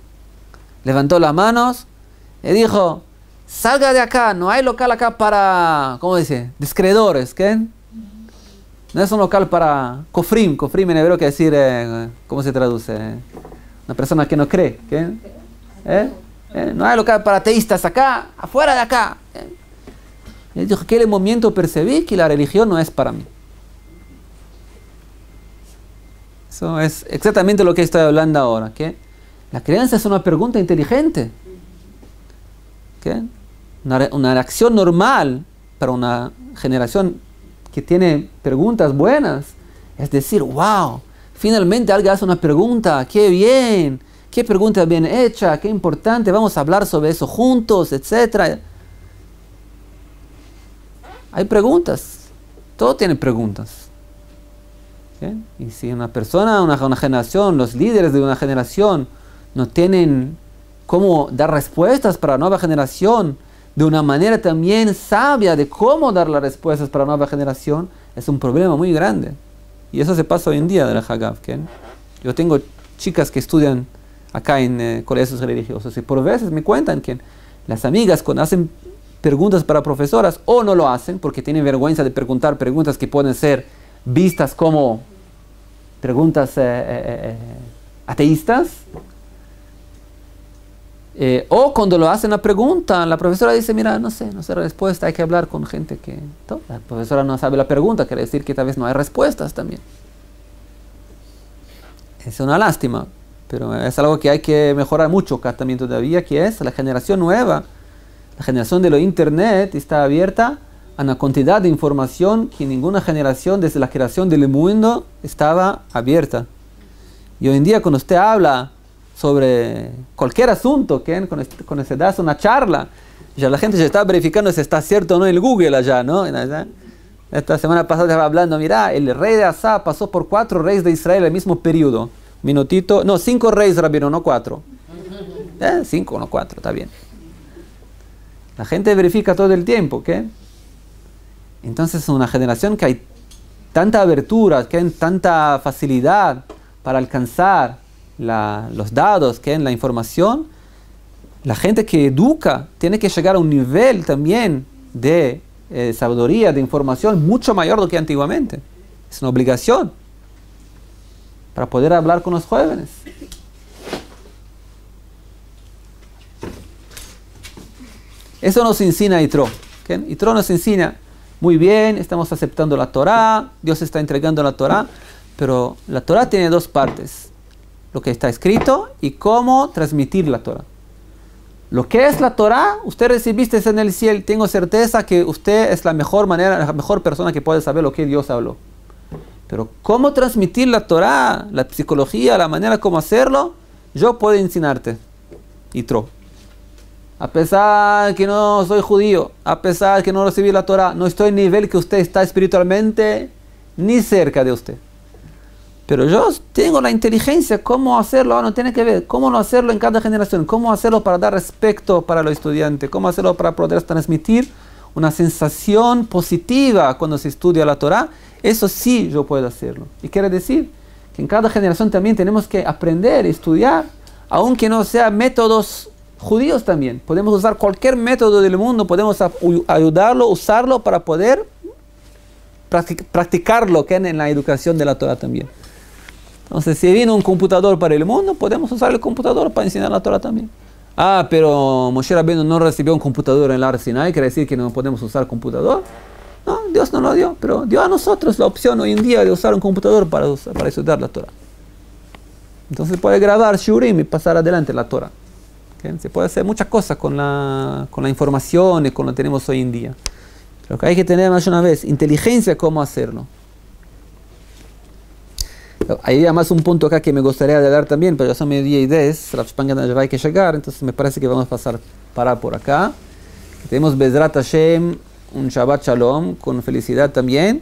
levantó las manos y dijo, salga de acá, no hay local acá para, ¿cómo dice? Descreedores, ¿qué? No es un local para kofrim, kofrim en hebreo quiere decir, ¿cómo se traduce? Una persona que no cree, ¿qué? No hay local para ateístas acá, afuera de acá. Y él dijo que en el momento percibí que la religión no es para mí. Eso es exactamente lo que estoy hablando ahora. ¿Qué? La creencia es una pregunta inteligente. ¿Qué? Una reacción normal para una generación que tiene preguntas buenas. Es decir, wow, finalmente alguien hace una pregunta, qué bien, qué pregunta bien hecha, qué importante, vamos a hablar sobre eso juntos, etc. Hay preguntas, todo tiene preguntas. ¿Sí? Y si una persona, una generación, los líderes de una generación no tienen cómo dar respuestas para la nueva generación de una manera también sabia de cómo dar las respuestas para la nueva generación, es un problema muy grande. Y eso se pasa hoy en día de la Hagav. Yo tengo chicas que estudian acá en colegios religiosos y por veces me cuentan que las amigas cuando hacen preguntas para profesoras o no lo hacen porque tienen vergüenza de preguntar preguntas que pueden ser vistas como preguntas ateístas, o cuando lo hacen la pregunta, la profesora dice, mira, no sé la respuesta, hay que hablar con gente que... La profesora no sabe la pregunta, quiere decir que tal vez no hay respuestas también. Es una lástima, pero es algo que hay que mejorar mucho acá también todavía, que es la generación nueva, la generación de lo internet está abierta a una cantidad de información que ninguna generación desde la creación del mundo estaba abierta. Y hoy en día cuando usted habla sobre cualquier asunto, cuando se da una charla, ya la gente ya está verificando si está cierto o no en el Google allá, ¿no? Esta semana pasada estaba hablando, mira, el rey de Asa pasó por 4 reyes de Israel en el mismo periodo. Minutito, no, 5 reyes, rabino, no 4. 5, no 4, está bien. La gente verifica todo el tiempo, ¿qué? Entonces es una generación que hay tanta abertura, que hay tanta facilidad para alcanzar los datos, que en la información. La gente que educa tiene que llegar a un nivel también de sabiduría, de información mucho mayor do que antiguamente. Es una obligación para poder hablar con los jóvenes. Eso nos enseña Yitro. Yitro nos enseña, muy bien, estamos aceptando la Torá, Dios está entregando la Torá, pero la Torá tiene 2 partes. Lo que está escrito y cómo transmitir la Torá. Lo que es la Torá, usted recibiste en el cielo, tengo certeza que usted es la mejor persona que puede saber lo que Dios habló. Pero cómo transmitir la Torá, la psicología, la manera como hacerlo, yo puedo enseñarte. Yitro. A pesar que no soy judío, a pesar que no recibí la Torá, no estoy en el nivel que usted está espiritualmente, ni cerca de usted. Pero yo tengo la inteligencia, cómo hacerlo, no tiene que ver, cómo no hacerlo en cada generación, cómo hacerlo para dar respeto para los estudiantes, cómo hacerlo para poder transmitir una sensación positiva cuando se estudia la Torah. Eso sí yo puedo hacerlo. Y quiere decir que en cada generación también tenemos que aprender, estudiar, aunque no sean métodos judíos también. Podemos usar cualquier método del mundo, podemos ayudarlo, usarlo para poder practicarlo que en la educación de la Torah también. Entonces, si viene un computador para el mundo, podemos usar el computador para enseñar la Torah también. Ah, pero Moshe Rabbeinu no recibió un computador en el Ar Sinai, quiere decir que no podemos usar computador. No, Dios no lo dio, pero dio a nosotros la opción hoy en día de usar un computador para estudiar la Torah. Entonces puede grabar Shurim y pasar adelante la Torah. ¿Okay? Se puede hacer muchas cosas con la información y con lo que tenemos hoy en día. Lo que hay que tener más una vez, inteligencia cómo hacerlo. Hay además un punto acá que me gustaría dar también, pero ya son 9:10, la Shpanga ya hay que llegar, entonces me parece que vamos a parar por acá. Tenemos Bezrat Hashem, un Shabbat Shalom, con felicidad también,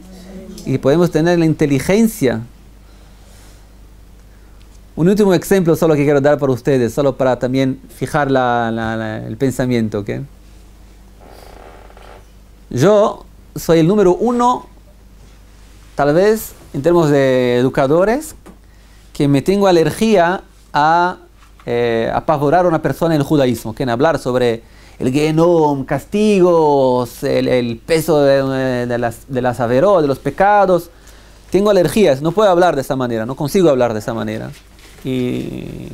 y podemos tener la inteligencia. Un último ejemplo solo que quiero dar para ustedes, solo para también fijar el pensamiento. ¿Okay? Yo soy el número 1, tal vez, en términos de educadores, que me tengo alergia a apavorar a una persona en el judaísmo, que en hablar sobre el Gehenom, castigos, el peso de las averot, de los pecados. Tengo alergias, no puedo hablar de esa manera, no consigo hablar de esa manera. Y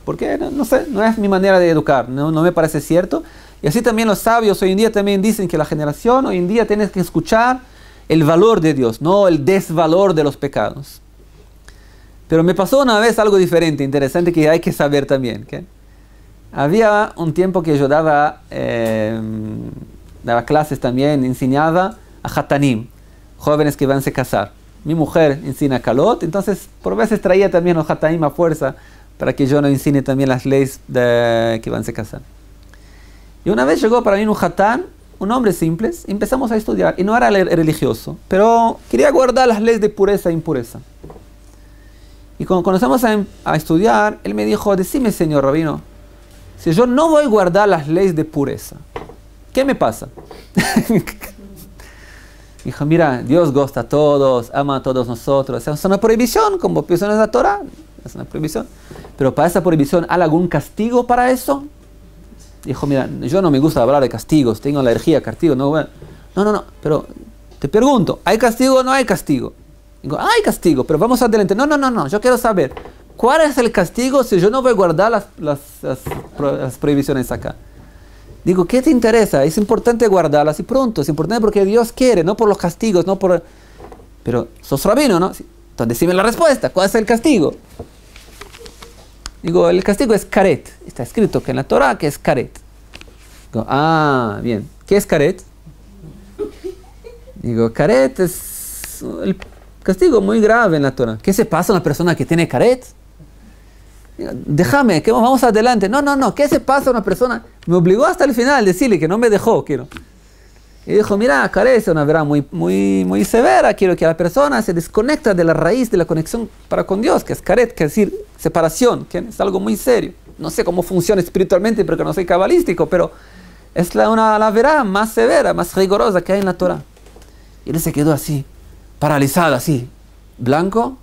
porque no sé, no es mi manera de educar, no me parece cierto. Y así también los sabios hoy en día también dicen que la generación hoy en día tiene que escuchar el valor de Dios, no el desvalor de los pecados. Pero me pasó una vez algo diferente, interesante, que hay que saber también. ¿Okay? Había un tiempo que yo daba clases también, enseñaba a Hatanim, jóvenes que van a casar. Mi mujer enseña Kalot, entonces por veces traía también los Hatanim a fuerza para que yo no enseñe también las leyes que van a casar. Y una vez llegó para mí un Hatán, un hombre simple, empezamos a estudiar, y no era religioso, pero quería guardar las leyes de pureza e impureza. Y cuando comenzamos a estudiar, él me dijo, decime, señor rabino, si yo no voy a guardar las leyes de pureza, ¿qué me pasa? Dijo, mira, Dios gusta a todos, ama a todos nosotros. Es una prohibición, como prohibición de la Torah, es una prohibición. Pero para esa prohibición, ¿hay algún castigo para eso? Dijo, mira, yo no me gusta hablar de castigos, tengo alergia a castigos. No, pero te pregunto, ¿hay castigo o no hay castigo? Digo, hay castigo, pero vamos adelante. No, yo quiero saber, ¿cuál es el castigo si yo no voy a guardar las prohibiciones acá? Digo, ¿qué te interesa? Es importante guardarlas y pronto, es importante porque Dios quiere, no por los castigos, no por... Pero sos rabino, ¿no? Entonces dime la respuesta, ¿cuál es el castigo? Digo, el castigo es karet. Está escrito que en la Torah que es karet. Digo, bien. ¿Qué es karet? Digo, karet es el castigo muy grave en la Torah. ¿Qué se pasa a una persona que tiene karet? Digo, déjame, que vamos adelante. No. ¿Qué se pasa a una persona? Me obligó hasta el final decirle que no me dejó. Y dijo, mira, karet es una verdad muy severa. Quiero que la persona se desconecta de la raíz de la conexión para con Dios, que es karet, que es decir, separación, que es algo muy serio. No sé cómo funciona espiritualmente porque no soy cabalístico, pero es la verdad más severa, más rigurosa que hay en la Torah. Y él se quedó así, paralizado, así, blanco,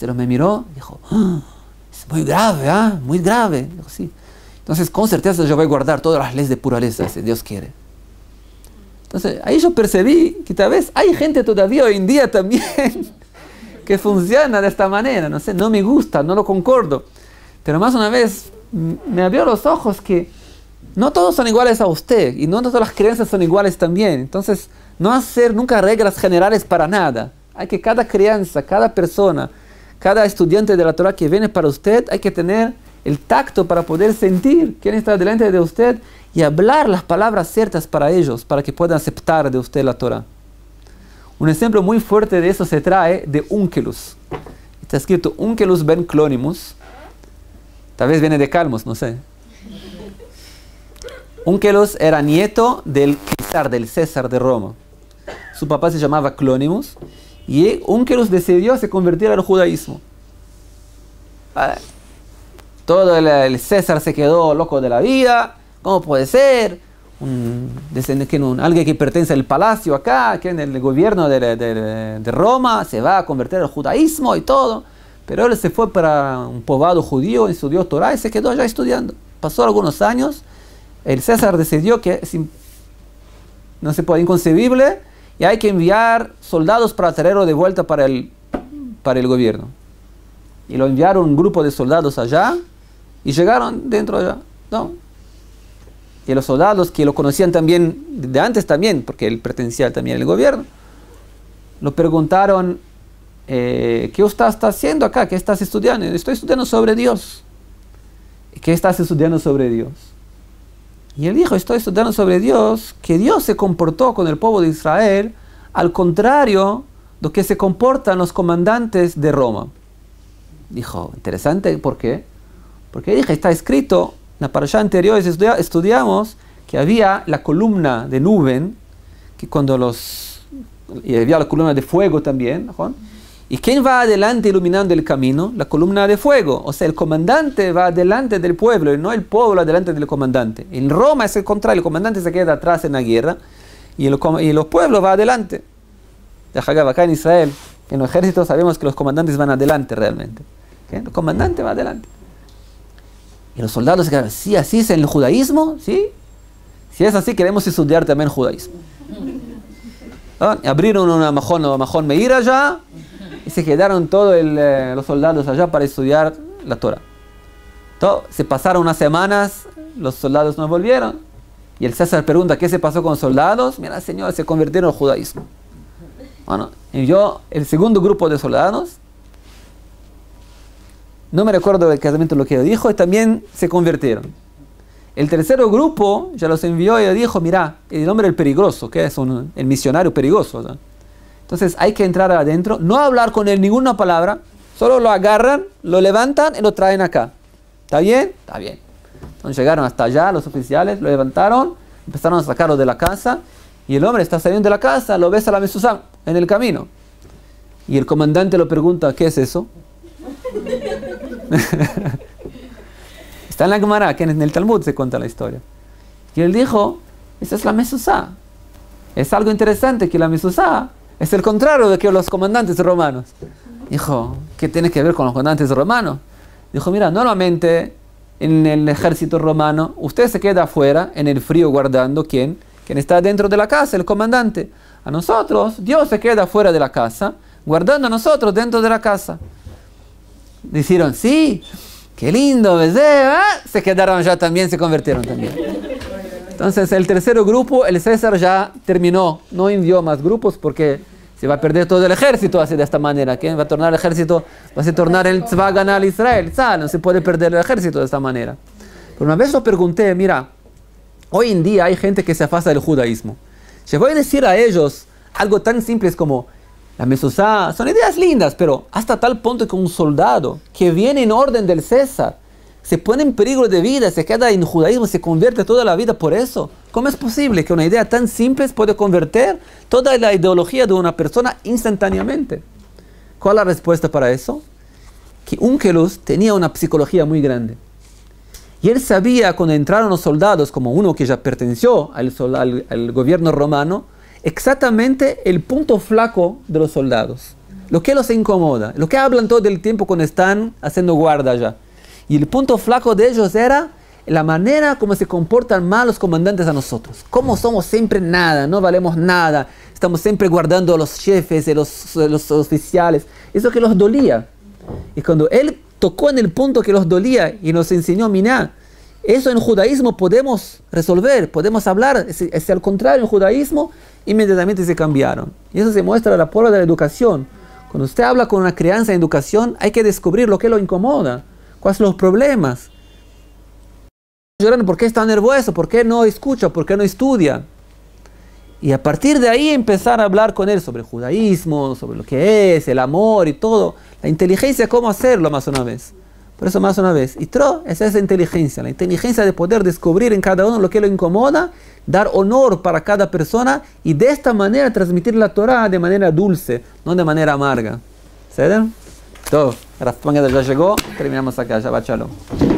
me miró y dijo, es muy grave, muy grave. Dijo, sí. Entonces, con certeza yo voy a guardar todas las leyes de pureza, si Dios quiere. Entonces, ahí yo percibí que tal vez hay gente todavía hoy en día también que funciona de esta manera. No sé, no me gusta, no lo concordo. Pero más una vez me abrió los ojos que no todos son iguales a usted y no todas las creencias son iguales también. Entonces, no hacer nunca reglas generales para nada. Hay que cada crianza, cada persona, cada estudiante de la Torah que viene para usted, hay que tener el tacto para poder sentir quién está delante de usted y hablar las palabras ciertas para ellos, para que puedan aceptar de usted la Torah. Un ejemplo muy fuerte de eso se trae de Onkelos. Está escrito Onkelos ben Clonimus. Tal vez viene de Calmos, no sé. Onkelos era nieto del César de Roma. Su papá se llamaba Clonimus Y Onkelos decidió se convertir al judaísmo. Todo el César se quedó loco de la vida. ¿Cómo puede ser? Alguien que pertenece al palacio acá, que en el gobierno de Roma, se va a convertir al judaísmo y todo. Pero él se fue para un poblado judío, estudió Torah y se quedó allá estudiando. Pasó algunos años, el César decidió que no se puede, inconcebible, y hay que enviar soldados para traerlo de vuelta para el gobierno. Y lo enviaron un grupo de soldados allá, y llegaron dentro allá, ¿no? Y los soldados que lo conocían también, de antes también, porque él pertenecía también al gobierno, lo preguntaron, ¿qué usted está haciendo acá? ¿Qué estás estudiando? Estoy estudiando sobre Dios. ¿Qué estás estudiando sobre Dios? Y él dijo, estoy estudiando sobre Dios, que Dios se comportó con el pueblo de Israel al contrario de lo que se comportan los comandantes de Roma. Dijo, interesante, ¿por qué? Porque dije, está escrito, en la parashá anterior estudiamos que había la columna de nube, que y había la columna de fuego también, ¿no? ¿Y quién va adelante iluminando el camino? La columna de fuego. O sea, el comandante va adelante del pueblo y no el pueblo adelante del comandante. En Roma es el contrario, el comandante se queda atrás en la guerra y los pueblos van adelante. Acá en Israel, en los ejércitos sabemos que los comandantes van adelante realmente. ¿Okay? El comandante va adelante. Y los soldados se quedan, ¿sí, así es en el judaísmo? ¿Sí? Si es así, queremos estudiar también judaísmo. ¿Ah? Abrieron una Majón Meir allá, y se quedaron todos los soldados allá para estudiar la Torah. Se pasaron unas semanas, los soldados no volvieron. Y el César pregunta, ¿qué se pasó con los soldados? Mira, señor, se convirtieron al judaísmo. Bueno, envió el segundo grupo de soldados. No me recuerdo exactamente lo que dijo, y también se convirtieron. El tercer grupo ya los envió y le dijo, mira, el hombre es peligroso, que es el misionario peligroso, ¿no? Entonces hay que entrar adentro, no hablar con él ninguna palabra, solo lo agarran, lo levantan y lo traen acá. ¿Está bien? Está bien. Entonces llegaron hasta allá los oficiales, lo levantaron, empezaron a sacarlo de la casa, y el hombre está saliendo de la casa, lo besa a la mezuzá en el camino. Y el comandante lo pregunta, ¿qué es eso? Está en la Gemara, que en el Talmud se cuenta la historia. Y él dijo, esa es la mezuzá. Es algo interesante que la mezuzá es el contrario de que los comandantes romanos. Dijo, ¿qué tiene que ver con los comandantes romanos? Dijo, mira, normalmente en el ejército romano, usted se queda afuera, en el frío, guardando ¿quién? Quien está dentro de la casa, el comandante. A nosotros, Dios se queda afuera de la casa, guardando a nosotros dentro de la casa. Dijeron, sí, qué lindo, ¿verdad? Se quedaron ya también, se convirtieron también. Entonces, el tercer grupo, el César ya terminó, no envió más grupos porque se va a perder todo el ejército así de esta manera. ¿Quién va a tornar el ejército? Va a tornar el Tzva a ganar a Israel. No se puede perder el ejército de esta manera. Pero una vez lo pregunté, mira, hoy en día hay gente que se afasta del judaísmo. Se voy a decir a ellos algo tan simple como la mezuzá, son ideas lindas, pero hasta tal punto que un soldado que viene en orden del César se pone en peligro de vida, se queda en judaísmo, se convierte toda la vida por eso. ¿Cómo es posible que una idea tan simple puede convertir toda la ideología de una persona instantáneamente? ¿Cuál es la respuesta para eso? Que Onkelos tenía una psicología muy grande. Y él sabía cuando entraron los soldados, como uno que ya perteneció al gobierno romano, exactamente el punto flaco de los soldados. Lo que los incomoda, lo que hablan todo el tiempo cuando están haciendo guardia allá. Y el punto flaco de ellos era la manera como se comportan mal los comandantes a nosotros. Como somos siempre nada, no valemos nada. Estamos siempre guardando a los jefes, a los oficiales. Eso que los dolía. Y cuando él tocó en el punto que los dolía y nos enseñó, mira, eso en judaísmo podemos resolver, podemos hablar. Es al contrario, en judaísmo inmediatamente se cambiaron. Y eso se muestra la prueba de la educación. Cuando usted habla con una crianza en educación, hay que descubrir lo que lo incomoda. ¿Cuáles son los problemas? Llorando, ¿por qué está nervioso? ¿Por qué no escucha? ¿Por qué no estudia? Y a partir de ahí empezar a hablar con él sobre el judaísmo, sobre lo que es, el amor y todo. La inteligencia, cómo hacerlo más una vez. Por eso más una vez. Y esa es la inteligencia de poder descubrir en cada uno lo que lo incomoda, dar honor para cada persona y de esta manera transmitir la Torah de manera dulce, no de manera amarga. ¿Se ven? Todo. Rav Spangler ya llegó, terminamos acá, Shabbat Shalom.